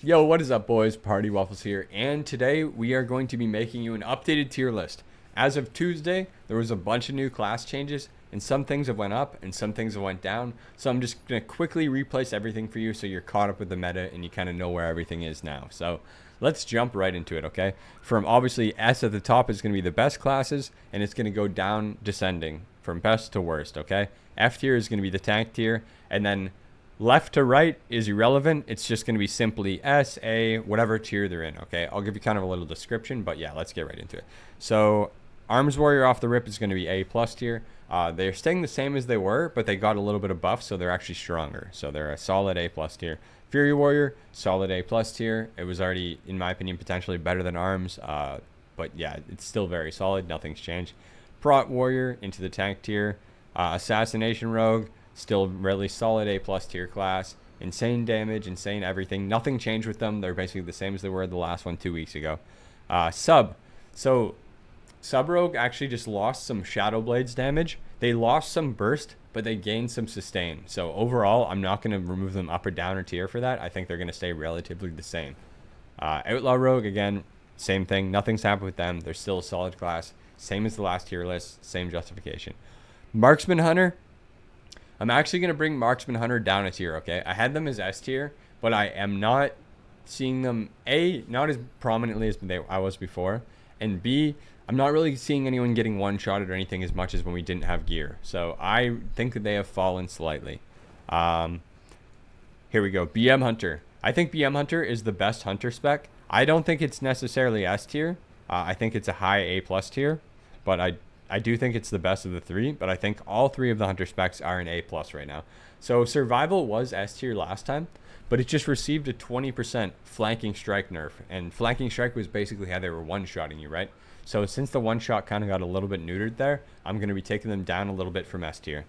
Yo, what is up, boys? Party Waffles here, and today we are going to be making you an updated tier list. As of Tuesday, there was a bunch of new class changes, and some things have went up and some things have went down. So I'm just gonna quickly replace everything for you so you're caught up with the meta and you kind of know where everything is now. So let's jump right into it, okay? From obviously S at the top is gonna be the best classes, and it's gonna go down descending from best to worst, okay? F tier is gonna be the tank tier, and then left to right is irrelevant. It's just going to be simply S, A, whatever tier they're in, okay? I'll give you kind of a little description, but yeah, let's get right into it. So Arms Warrior off the rip is going to be A plus tier. They're staying the same as they were, but they got a little bit of buff, so they're actually stronger. So they're a solid A plus tier. Fury Warrior, solid A plus tier. It was already, in my opinion, potentially better than Arms, but yeah, it's still very solid. Nothing's changed. Prot Warrior into the tank tier. Assassination Rogue, still really solid A plus tier class. Insane damage, insane everything. Nothing changed with them. They're basically the same as they were the last one 2 weeks ago. Sub. So Sub Rogue actually just lost some Shadow Blades damage. They lost some burst, but they gained some sustain. So overall, I'm not going to remove them up or down or tier for that. I think they're going to stay relatively the same. Outlaw Rogue, again, same thing. Nothing's happened with them. They're still a solid class. Same as the last tier list. Same justification. Marksman Hunter. I'm actually going to bring Marksman Hunter down a tier, okay? I had them as S tier, but I am not seeing them, A, not as prominently as I was before, and B, I'm not really seeing anyone getting one-shotted or anything as much as when we didn't have gear. So I think that they have fallen slightly. Here we go. BM Hunter. I think BM Hunter is the best Hunter spec. I don't think it's necessarily S tier. I think it's a high A plus tier, but I do think it's the best of the three, but I think all three of the Hunter specs are an A plus right now. So Survival was S tier last time, but it just received a 20% flanking strike nerf, and flanking strike was basically how they were one-shotting you, right? So since the one-shot kind of got a little bit neutered there, I'm going to be taking them down a little bit from S tier.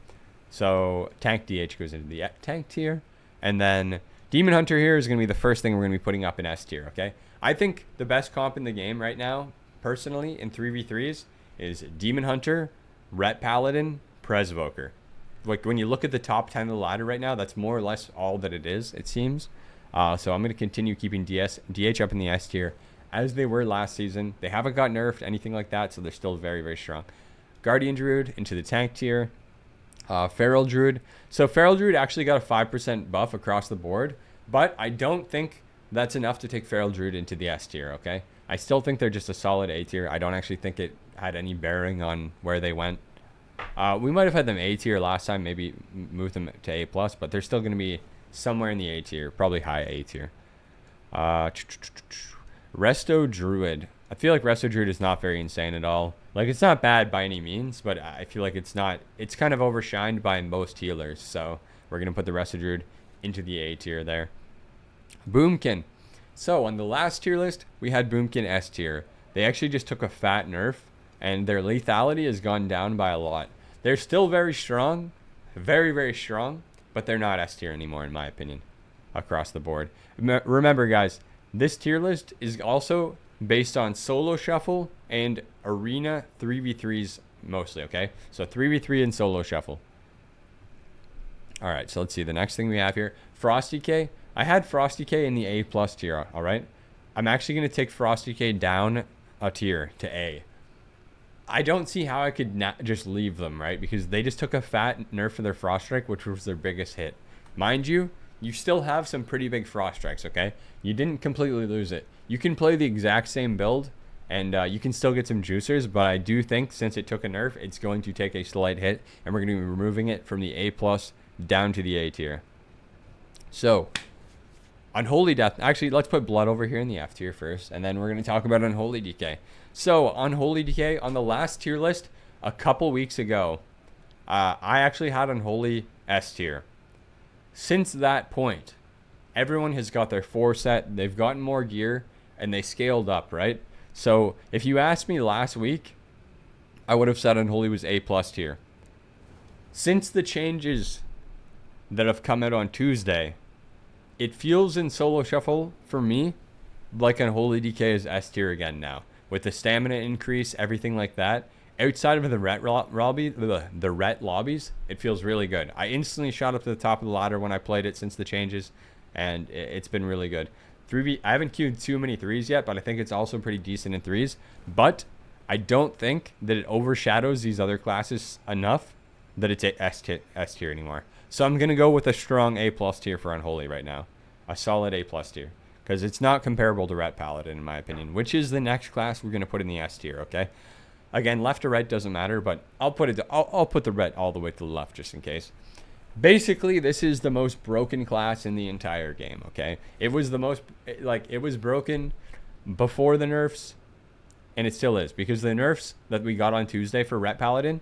So Tank DH goes into the tank tier, and then Demon Hunter here is going to be the first thing we're going to be putting up in S tier, okay? I think the best comp in the game right now, personally, in 3v3s, is Demon Hunter, Ret Paladin, Presvoker. Like when you look at the top 10 of the ladder right now, that's more or less all that it is, it seems. So I'm going to continue keeping DH up in the S tier as they were last season. They haven't got nerfed, anything like that, so they're still very, very strong. Guardian Druid into the tank tier. Feral Druid. So Feral Druid actually got a 5% buff across the board, but I don't think that's enough to take Feral Druid into the S tier, okay? I still think they're just a solid A tier. I don't actually think it had any bearing on where they went. We might have had them A tier last time, maybe moved them to A plus, but they're still going to be somewhere in the A tier, probably high A tier. Resto Druid. I feel like Resto Druid is not very insane at all. Like, it's not bad by any means, but I feel like it's kind of overshined by most healers. So we're going to put the Resto Druid into the A tier there. Boomkin. So on the last tier list, we had Boomkin S tier. They actually just took a fat nerf, and their lethality has gone down by a lot. They're still very strong, very, very strong, but they're not S tier anymore, in my opinion, across the board. Remember, guys, this tier list is also based on solo shuffle and arena 3v3s mostly, okay? So 3v3 and solo shuffle. All right, so let's see. The next thing we have here, Frosty K. I had Frosty K in the A plus tier, all right? I'm actually going to take Frosty K down a tier to A. I don't see how I could not just leave them, right? Because they just took a fat nerf for their Frost Strike, which was their biggest hit. Mind you, you still have some pretty big Frost Strikes, okay? You didn't completely lose it. You can play the exact same build, and you can still get some juicers, but I do think since it took a nerf, it's going to take a slight hit, and we're going to be removing it from the A plus down to the A tier. So Unholy Death. Actually, let's put Blood over here in the F tier first, and then we're going to talk about Unholy DK. So, Unholy DK, on the last tier list, a couple weeks ago, I actually had Unholy S tier. Since that point, everyone has got their 4 set, they've gotten more gear, and they scaled up, right? So, if you asked me last week, I would have said Unholy was A plus tier. Since the changes that have come out on Tuesday, it feels in solo shuffle for me like Unholy DK is S tier again now. With the stamina increase, everything like that. Outside of the ret lobbies, it feels really good. I instantly shot up to the top of the ladder when I played it since the changes, and it's been really good. 3v. I haven't queued too many 3s yet, but I think it's also pretty decent in 3s. But I don't think that it overshadows these other classes enough that it's a S tier anymore. So I'm gonna go with a strong A+ tier for Unholy right now, a solid A+ tier, because it's not comparable to Ret Paladin in my opinion, which is the next class we're gonna put in the S tier. Okay, again, left or right doesn't matter, but I'll put the Ret all the way to the left just in case. Basically, this is the most broken class in the entire game. Okay, it was the most it was broken before the nerfs, and it still is, because the nerfs that we got on Tuesday for Ret Paladin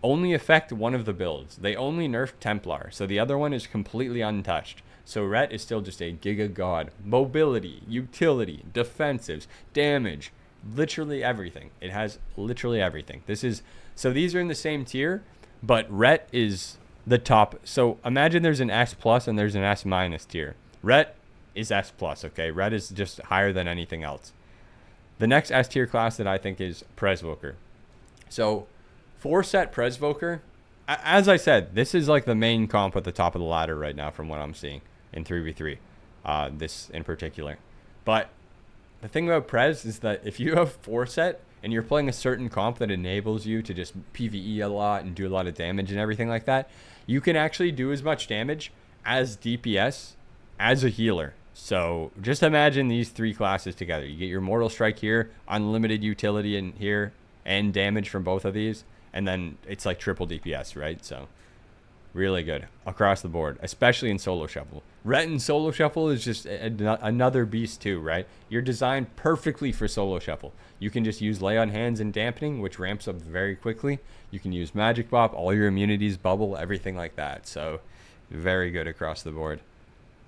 only affect one of the builds. They only nerfed Templar, so the other one is completely untouched. So Ret is still just a giga god. Mobility, utility, defensives, damage, literally everything. It has literally everything. So these are in the same tier, but Ret is the top. So imagine there's an S plus and there's an S minus tier. Ret is S plus, okay? Ret is just higher than anything else. The next S tier class that I think is Presvoker. So 4-set Presvoker, as I said, this is like the main comp at the top of the ladder right now from what I'm seeing in 3v3, this in particular. But the thing about Pres is that if you have 4-set and you're playing a certain comp that enables you to just PvE a lot and do a lot of damage and everything like that, you can actually do as much damage as DPS as a healer. So just imagine these 3 classes together. You get your Mortal Strike here, unlimited utility in here, and damage from both of these, and then it's like triple DPS, right? So really good across the board, especially in Solo Shuffle. Ret and Solo Shuffle is just another beast too, right? You're designed perfectly for Solo Shuffle. You can just use Lay on Hands and Dampening, which ramps up very quickly. You can use Magic Bop, all your immunities bubble, everything like that. So very good across the board.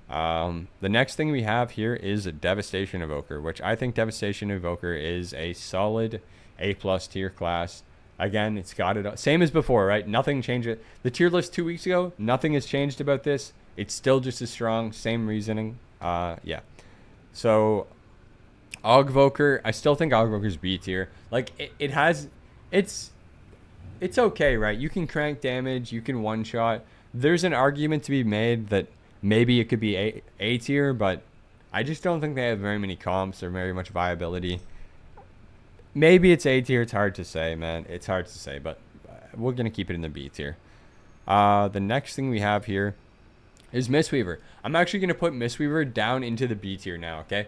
The next thing we have here is Devastation Evoker, which I think Devastation Evoker is a solid A+ tier class. Again, it's got it same as before, right? Nothing changed. The tier list 2 weeks ago, nothing has changed about this. It's still just as strong, same reasoning. Yeah. So Augvoker, I still think Augvoker's B tier. Like it's okay, right? You can crank damage, you can one shot. There's an argument to be made that maybe it could be A tier, but I just don't think they have very many comps or very much viability. Maybe it's A tier. It's hard to say, man. It's hard to say, but we're going to keep it in the B tier. The next thing we have here is Mistweaver. I'm actually going to put Mistweaver down into the B tier now, okay?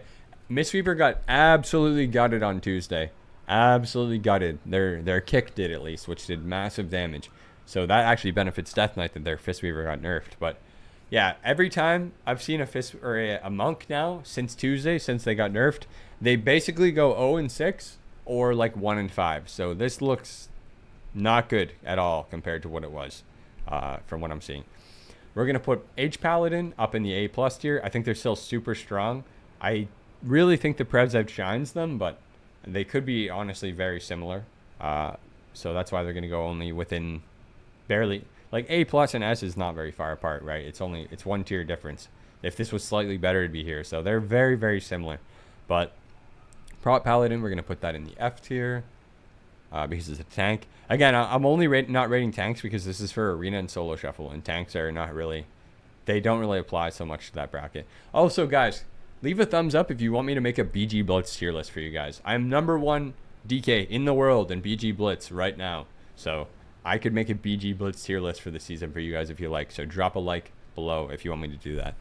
Mistweaver got absolutely gutted on Tuesday. Absolutely gutted. Their kick did, at least, which did massive damage. So that actually benefits Death Knight that their Fistweaver got nerfed. But yeah, every time I've seen a monk now since Tuesday, since they got nerfed, they basically go 0-6 or like 1-5. So this looks not good at all compared to what it was from what I'm seeing. We're going to put H Paladin up in the A+ tier. I think they're still super strong. I really think the Prevs outshines them, but they could be honestly very similar. So that's why they're going to go only within barely. Like A+ and S is not very far apart, right? It's 1 tier difference. If this was slightly better, it'd be here. So they're very, very similar. But Prot Paladin, we're going to put that in the F tier because it's a tank. Again, I'm only not rating tanks because this is for Arena and Solo Shuffle, and tanks are not really, they don't really apply so much to that bracket. Also, guys, leave a thumbs up if you want me to make a BG Blitz tier list for you guys. I'm #1 DK in the world in BG Blitz right now. So I could make a BG Blitz tier list for the season for you guys if you like. So drop a like below if you want me to do that.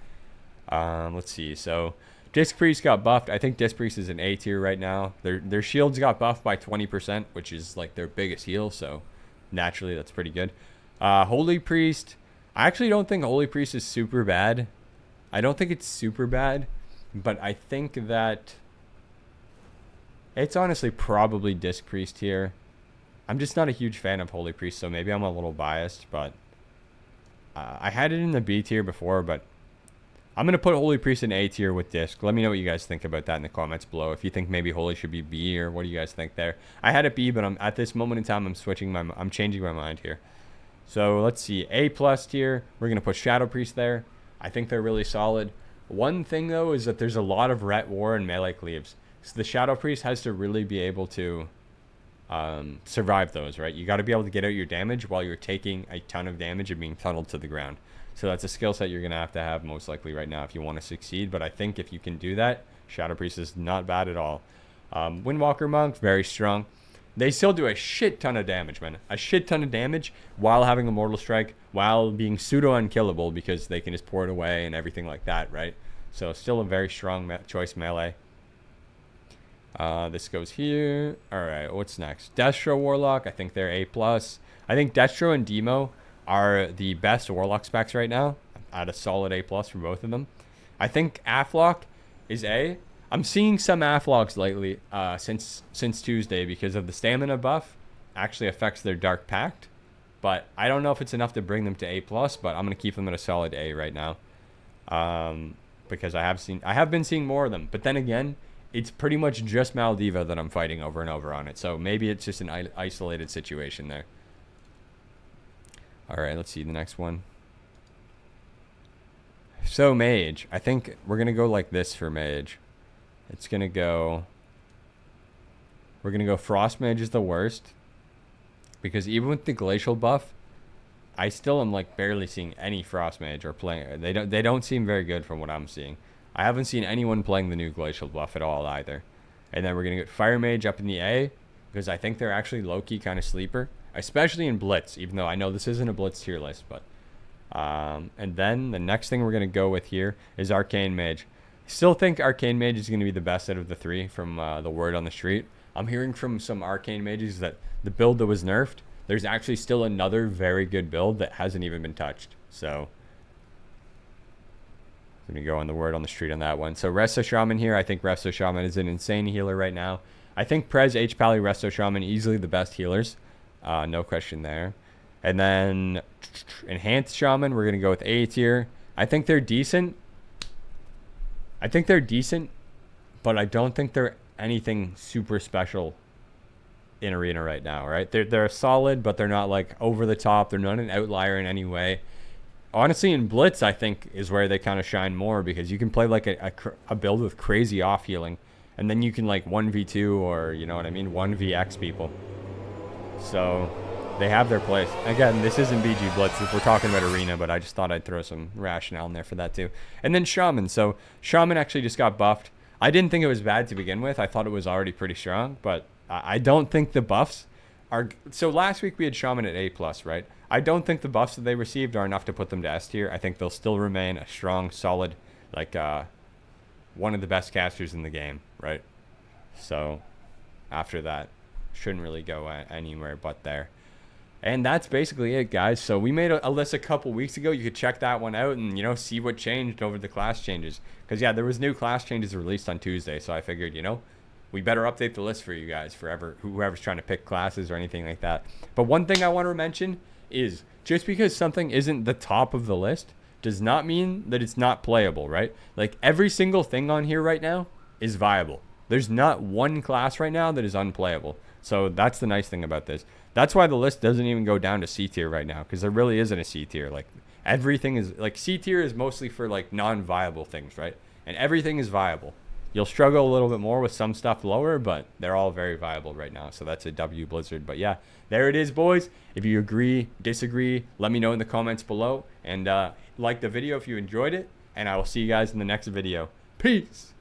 Let's see. So Disc Priest got buffed. I think Disc Priest is an A tier right now. Their shields got buffed by 20%, which is like their biggest heal. So naturally, that's pretty good. Holy Priest. I actually don't think Holy Priest is super bad. I don't think it's super bad, but I think that it's honestly probably Disc Priest here. I'm just not a huge fan of Holy Priest, so maybe I'm a little biased, but I had it in the B tier before, but I'm going to put Holy Priest in A tier with Disc. Let me know what you guys think about that in the comments below. If you think maybe Holy should be B, or what do you guys think there? I had it B, but at this moment in time, I'm changing my mind here. So let's see. A+ tier. We're going to put Shadow Priest there. I think they're really solid. One thing, though, is that there's a lot of Ret War and melee cleaves. So the Shadow Priest has to really be able to survive those, right? You got to be able to get out your damage while you're taking a ton of damage and being tunneled to the ground. So that's a skill set you're going to have most likely right now if you want to succeed. But I think if you can do that, Shadow Priest is not bad at all. Windwalker Monk, very strong. They still do a shit ton of damage, man. A shit ton of damage while having a Mortal Strike, while being pseudo-unkillable because they can just pour it away and everything like that, right? So still a very strong choice melee. This goes here. All right, what's next? Destro Warlock, I think they're A+. I think Destro and Demo are the best Warlock specs right now. At a solid A+ for both of them. I think Aflock is A. I'm seeing some Aflocks lately since Tuesday because of the stamina buff actually affects their Dark Pact. But I don't know if it's enough to bring them to A+, but I'm going to keep them at a solid A right now. Because I have been seeing more of them. But then again, it's pretty much just Maldiva that I'm fighting over and over on it. So maybe it's just an isolated situation there. All right, let's see the next one. So Mage, I think we're going to go like this for Mage. It's going to go... We're going to go Frost Mage is the worst. Because even with the Glacial buff, I still am like barely seeing any Frost Mage or playing. They don't seem very good from what I'm seeing. I haven't seen anyone playing the new Glacial buff at all either. And then we're going to get Fire Mage up in the A. Because I think they're actually low-key kind of sleeper. Especially in Blitz. Even though I know this isn't a Blitz tier list. But and then the next thing we're going to go with here is Arcane Mage. Still think Arcane Mage is going to be the best out of the three from the word on the street. I'm hearing from some Arcane Mages that the build that was nerfed, there's actually still another very good build that hasn't even been touched. So I'm going to go on the word on the street on that one. So Resto Shaman here. I think Resto Shaman is an insane healer right now. I think Prez, H-Pally, Resto Shaman, easily the best healers. No question there. And then Enhanced Shaman, we're going to go with A tier. I think they're decent. But I don't think they're anything super special in Arena right now, right? They're solid, but they're not like over the top. They're not an outlier in any way. Honestly, in Blitz, I think is where they kind of shine more because you can play like a build with crazy off healing, and then you can like 1v2 or you know what I mean, 1vx people. So they have their place. Again, this isn't BG Blitz if we're talking about Arena, but I just thought I'd throw some rationale in there for that too. And then Shaman. So Shaman actually just got buffed. I didn't think it was bad to begin with. I thought it was already pretty strong, but I don't think the buffs are... So last week we had Shaman at A+, right? I don't think the buffs that they received are enough to put them to S tier. I think they'll still remain a strong, solid, like one of the best casters in the game, right? So after that, shouldn't really go anywhere but there. And that's basically it, guys. So we made a list a couple weeks ago. You could check that one out and, you know, see what changed over the class changes. Because, yeah, there was new class changes released on Tuesday. So I figured, you know, we better update the list for you guys, for whoever's trying to pick classes or anything like that. But one thing I want to mention is just because something isn't the top of the list does not mean that it's not playable, right? Like, every single thing on here right now is viable. There's not one class right now that is unplayable. So that's the nice thing about this. That's why the list doesn't even go down to C tier right now, because there really isn't a C tier. Like, everything is like C tier is mostly for like non-viable things, right? And everything is viable. You'll struggle a little bit more with some stuff lower, but they're all very viable right now. So that's a W Blizzard. But yeah, there it is, boys. If you agree, disagree, let me know in the comments below, and like the video if you enjoyed it. And I will see you guys in the next video. Peace.